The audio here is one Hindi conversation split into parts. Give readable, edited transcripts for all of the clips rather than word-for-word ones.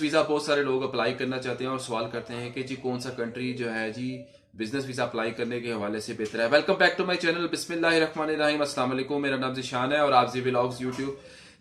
वीज़ा बहुत सारे लोग अप्लाई करना चाहते हैं और सवाल करते हैं कि जी कौन सा कंट्री जो है जी बिजनेस वीज़ा अप्लाई करने के हवाले से बेहतर है। Welcome back to my channel बिस्मिल्लाहिर्रहमानिर्रहीम। अस्सलाम वालेकुम। मेरा नाम जिशान है और आप जी व्लॉग्स यूट्यूब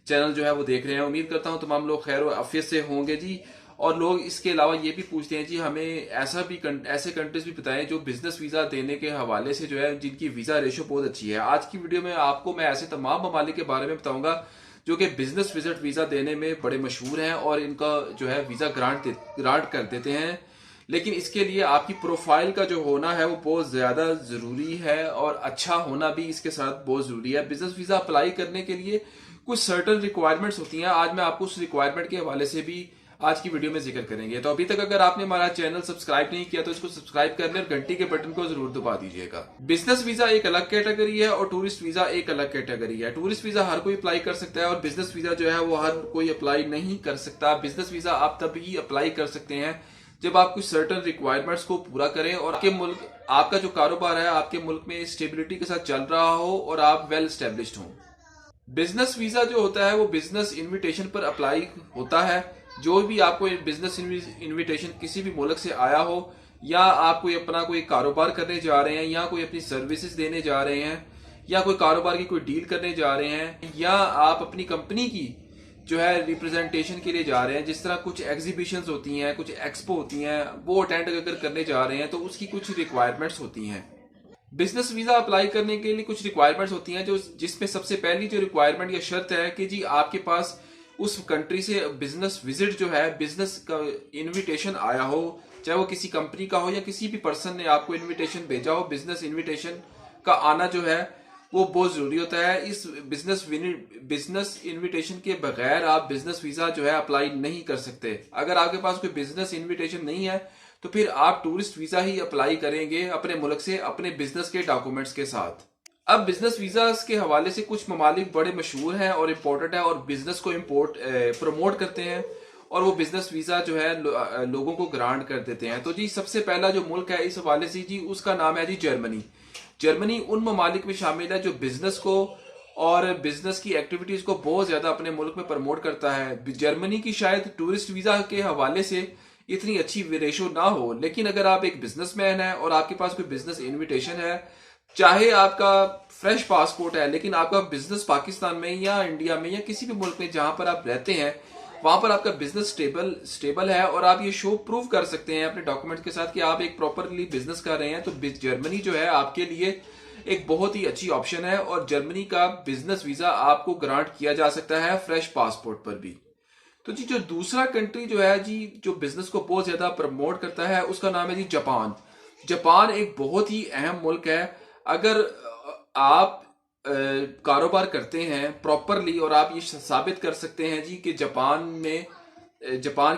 चैनल जो है वो देख रहे हैं। उम्मीद करता हूँ तमाम लोग खैर और आफियत से होंगे जी। और लोग इसके अलावा ये भी पूछते हैं जी हमें ऐसे कंट्रीज भी बताएं जो बिजनेस वीज़ा देने के हवाले से जो है जिनकी वीज़ा रेशो बहुत अच्छी है। आज की वीडियो में आपको मैं ऐसे तमाम ममालिक के बारे में बताऊंगा जो कि बिजनेस विजिट वीज़ा देने में बड़े मशहूर हैं और इनका जो है वीज़ा ग्रांट कर देते हैं। लेकिन इसके लिए आपकी प्रोफाइल का जो होना है वो बहुत ज़्यादा ज़रूरी है और अच्छा होना भी इसके साथ बहुत ज़रूरी है। बिजनेस वीज़ा अप्लाई करने के लिए कुछ सर्टन रिक्वायरमेंट्स होती हैं। आज मैं आपको उस रिक्वायरमेंट के हवाले से भी आज की वीडियो में जिक्र करेंगे। तो अभी तक अगर आपने हमारा चैनल सब्सक्राइब नहीं किया तो इसको सब्सक्राइब कर लें और घंटी के बटन को जरूर दबा दीजिएगा। बिजनेस वीजा एक अलग कैटेगरी है और टूरिस्ट वीजा एक अलग कैटेगरी है। टूरिस्ट वीजा हर कोई अप्लाई कर सकता है और बिजनेस वीजा जो है वो हर कोई अप्लाई नहीं कर सकता। बिजनेस वीजा आप तभी अप्लाई कर सकते हैं जब आप कुछ सर्टन रिक्वायरमेंट्स को पूरा करें और आपके मुल्क आपका जो कारोबार है आपके मुल्क में स्टेबिलिटी के साथ चल रहा हो और आप वेल स्टेब्लिश्ड हों। बिजनेस वीजा जो होता है वो बिजनेस इनविटेशन पर अप्लाई होता है। जो भी आपको बिजनेस इनविटेशन किसी भी मुल्क से आया हो या आप कोई कारोबार करने जा रहे हैं या कोई अपनी सर्विसेज देने जा रहे हैं या कोई कारोबार की कोई डील करने जा रहे हैं या आप अपनी कंपनी की जो है रिप्रेजेंटेशन के लिए जा रहे हैं, जिस तरह कुछ एग्जीबिशंस होती हैं, कुछ एक्सपो होती हैं, वो अटेंड अगर करने जा रहे हैं तो उसकी कुछ रिक्वायरमेंट्स होती हैं। बिजनेस वीजा अप्लाई करने के लिए कुछ रिक्वायरमेंट्स होती हैं जो जिसमें सबसे पहली जो रिक्वायरमेंट या शर्त है कि जी आपके पास उस कंट्री से बिजनेस विजिट जो है बिजनेस का इनविटेशन आया हो, चाहे वो किसी कंपनी का हो या किसी भी पर्सन ने आपको इनविटेशन भेजा हो। बिजनेस इनविटेशन का आना जो है वो बहुत जरूरी होता है। इस बिजनेस इनविटेशन के बगैर आप बिजनेस वीजा जो है अप्लाई नहीं कर सकते। अगर आपके पास कोई बिजनेस इनविटेशन नहीं है तो फिर आप टूरिस्ट वीजा ही अप्लाई करेंगे अपने मुल्क से अपने बिजनेस के डॉक्यूमेंट्स के साथ। अब बिजनेस वीजा के हवाले से कुछ ममालिक बड़े मशहूर हैं और इम्पोर्टेंट है और बिजनेस को प्रमोट करते हैं और वो बिजनेस वीजा जो है लोगों को ग्रांट कर देते हैं। तो जी सबसे पहला जो मुल्क है इस हवाले से जी उसका नाम है जी जर्मनी। जर्मनी उन ममालिक में शामिल है जो बिजनेस को और बिजनेस की एक्टिविटीज को बहुत ज्यादा अपने मुल्क में प्रमोट करता है। जर्मनी की शायद टूरिस्ट वीजा के हवाले से इतनी अच्छी रेशो ना हो, लेकिन अगर आप एक बिजनेसमैन है और आपके पास कोई बिजनेस इनविटेशन है, चाहे आपका फ्रेश पासपोर्ट है लेकिन आपका बिजनेस पाकिस्तान में या इंडिया में या किसी भी मुल्क में जहां पर आप रहते हैं वहां पर आपका बिजनेस स्टेबल है और आप ये शो प्रूव कर सकते हैं अपने डॉक्यूमेंट के साथ कि आप एक प्रॉपरली बिजनेस कर रहे हैं, तो जर्मनी जो है आपके लिए एक बहुत ही अच्छी ऑप्शन है और जर्मनी का बिजनेस वीजा आपको ग्रांट किया जा सकता है फ्रेश पासपोर्ट पर भी। तो जी जो दूसरा कंट्री जो है जी जो बिजनेस को बहुत ज्यादा प्रमोट करता है उसका नाम है जी जापान। जापान एक बहुत ही अहम मुल्क है। अगर आप कारोबार करते हैं प्रॉपरली और आप ये साबित कर सकते हैं जी कि जापान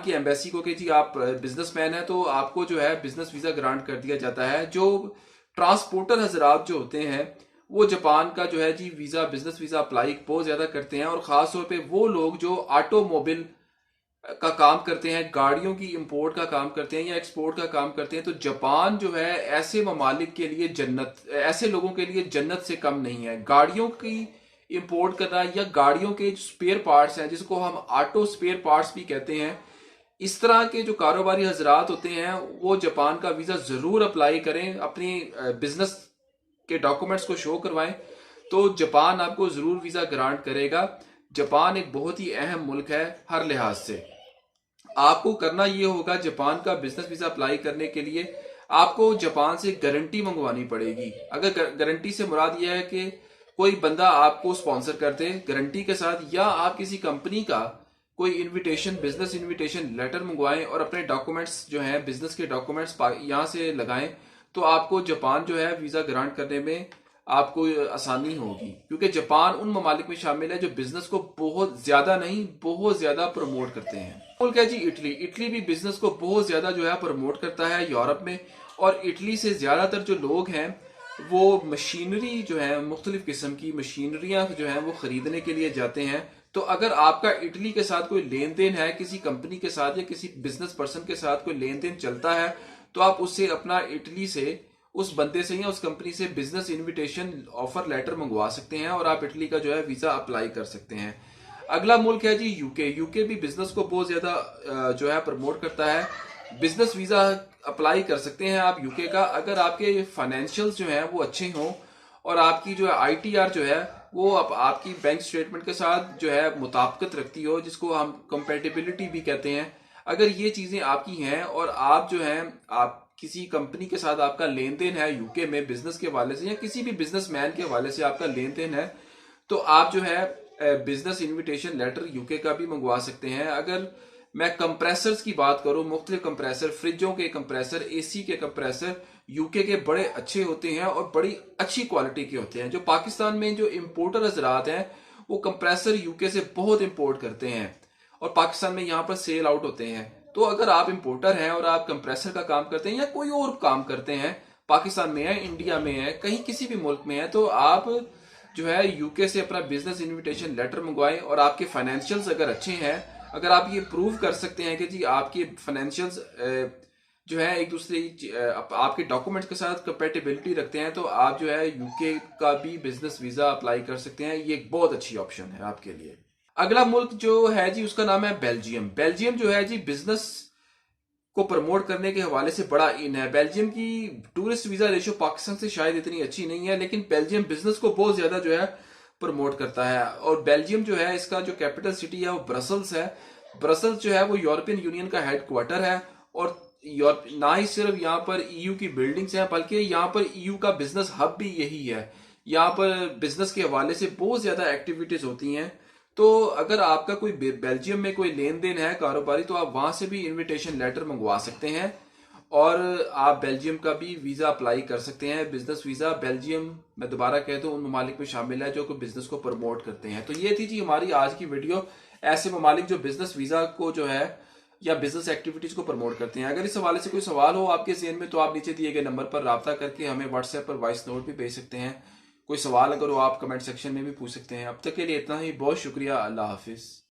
की एम्बेसी को कि जी आप बिजनेसमैन हैं, तो आपको जो है बिजनेस वीजा ग्रांट कर दिया जाता है। जो ट्रांसपोर्टर हजरात जो होते हैं वो जापान का जो है जी बिजनेस वीजा अप्लाई बहुत ज्यादा करते हैं और खास तौर पे वो लोग जो ऑटोमोबाइल का काम करते हैं, गाड़ियों की इंपोर्ट का काम करते हैं या एक्सपोर्ट का काम करते हैं। तो जापान जो है ऐसे ममालिक के लिए जन्नत, ऐसे लोगों के लिए जन्नत से कम नहीं है। गाड़ियों की इंपोर्ट करना या गाड़ियों के स्पेयर पार्ट्स हैं जिसको हम ऑटो स्पेयर पार्ट्स भी कहते हैं, इस तरह के जो कारोबारी हजरात होते हैं वो जापान का वीजा जरूर अप्लाई करें। अपनी बिजनेस के डॉक्यूमेंट्स को शो करवाएं तो जापान आपको जरूर वीजा ग्रांट करेगा। जापान एक बहुत ही अहम मुल्क है हर लिहाज से। आपको करना ये होगा जापान का बिजनेस वीजा अप्लाई करने के लिए आपको जापान से गारंटी मंगवानी पड़ेगी। अगर गारंटी से मुराद यह है कि कोई बंदा आपको स्पॉन्सर कर दे गारंटी के साथ, या आप किसी कंपनी का कोई बिजनेस इनविटेशन लेटर मंगवाएं और अपने डॉक्यूमेंट्स जो हैं बिजनेस के डॉक्यूमेंट्स यहाँ से लगाएं, तो आपको जापान जो है वीजा ग्रांट करने में आपको आसानी होगी। क्योंकि जापान उन ममालिक में शामिल है जो बिजनेस को बहुत ज्यादा नहीं बहुत ज्यादा प्रमोट करते हैं। मुल्क है जी इटली। इटली भी बिजनेस को बहुत ज्यादा जो है प्रमोट करता है यूरोप में, और इटली से ज्यादातर जो लोग हैं वो मशीनरी जो है मुख्तलिफ किस्म की मशीनरियां जो है वो खरीदने के लिए जाते हैं। तो अगर आपका इटली के साथ कोई लेन देन है, किसी कंपनी के साथ या किसी बिजनेस पर्सन के साथ कोई लेन देन चलता है, तो आप उससे अपना इटली से उस बंदे से या उस कंपनी से बिजनेस इनविटेशन ऑफर लेटर मंगवा सकते हैं और आप इटली का जो है वीजा अप्लाई कर सकते हैं। अगला मुल्क है जी यूके। यूके भी बिजनेस को बहुत ज्यादा जो है प्रमोट करता है। बिजनेस वीजा अप्लाई कर सकते हैं आप यूके का, अगर आपके फाइनेंशियल्स जो है वो अच्छे हों और आपकी जो है आईटीआर जो है वो आपकी बैंक स्टेटमेंट के साथ जो है मुताबिकत रखती हो, जिसको हम कंपेटिबिलिटी भी कहते हैं। अगर ये चीजें आपकी हैं और आप जो है आप किसी कंपनी के साथ आपका लेन देन है यूके में बिजनेस के हवाले से, या किसी भी बिजनेसमैन के हवाले से आपका लेन देन है, तो आप जो है बिजनेस इनविटेशन लेटर यूके का भी मंगवा सकते हैं। अगर मैं कंप्रेसर्स की बात करूं, मुख्तलिफ कंप्रेसर, फ्रिजों के कंप्रेसर, एसी के कंप्रेसर यूके के बड़े अच्छे होते हैं और बड़ी अच्छी क्वालिटी के होते हैं। जो पाकिस्तान में जो इम्पोर्टर हजरात हैं वो कंप्रेसर यूके से बहुत इम्पोर्ट करते हैं और पाकिस्तान में यहाँ पर सेल आउट होते हैं। तो अगर आप इम्पोर्टर हैं और आप कंप्रेसर का काम करते हैं या कोई और काम करते हैं, पाकिस्तान में है, इंडिया में है, कहीं किसी भी मुल्क में है, तो आप जो है यूके से अपना बिजनेस इनविटेशन लेटर मंगवाएं। और आपके फाइनेंशियल्स अगर अच्छे हैं, अगर आप ये प्रूव कर सकते हैं कि जी आपके फाइनेंशियल्स जो है एक दूसरे आपके डॉक्यूमेंट्स के साथ कंपेटिबिलिटी रखते हैं, तो आप जो है यूके का भी बिजनेस वीजा अप्लाई कर सकते हैं। ये एक बहुत अच्छी ऑप्शन है आपके लिए। अगला मुल्क जो है जी उसका नाम है बेल्जियम। बेल्जियम जो है जी बिजनेस को प्रमोट करने के हवाले से बड़ा इन है। बेल्जियम की टूरिस्ट वीजा रेशियो पाकिस्तान से शायद इतनी अच्छी नहीं है, लेकिन बेल्जियम बिजनेस को बहुत ज्यादा जो है प्रमोट करता है। और बेल्जियम जो है इसका जो कैपिटल सिटी है वो ब्रसल्स है। ब्रसल्स जो है वो यूरोपियन यूनियन का हेडक्वार्टर है और यूरोप ना ही सिर्फ यहाँ पर ईयू की बिल्डिंग्स हैं, बल्कि यहाँ पर ईयू का बिजनेस हब भी यही है। यहाँ पर बिजनेस के हवाले से बहुत ज्यादा एक्टिविटीज होती हैं। तो अगर आपका कोई बेल्जियम में कोई लेन देन है कारोबारी, तो आप वहां से भी इनविटेशन लेटर मंगवा सकते हैं और आप बेल्जियम का भी वीजा अप्लाई कर सकते हैं। बिजनेस वीजा बेल्जियम, मैं दोबारा कह दूं, उन ममालिक में शामिल है जो कि बिजनेस को प्रमोट करते हैं। तो ये थी जी हमारी आज की वीडियो, ऐसे ममालिक जो बिजनेस वीजा को जो है या बिजनेस एक्टिविटीज को प्रमोट करते हैं। अगर इस हवाले से कोई सवाल हो आपके ज़हन में, तो आप नीचे दिए गए नंबर पर राब्ता करके हमें व्हाट्सएप पर वॉइस नोट भी भेज सकते हैं। कोई सवाल अगर हो आप कमेंट सेक्शन में भी पूछ सकते हैं। अब तक के लिए इतना ही, बहुत शुक्रिया, अल्लाह हाफिज।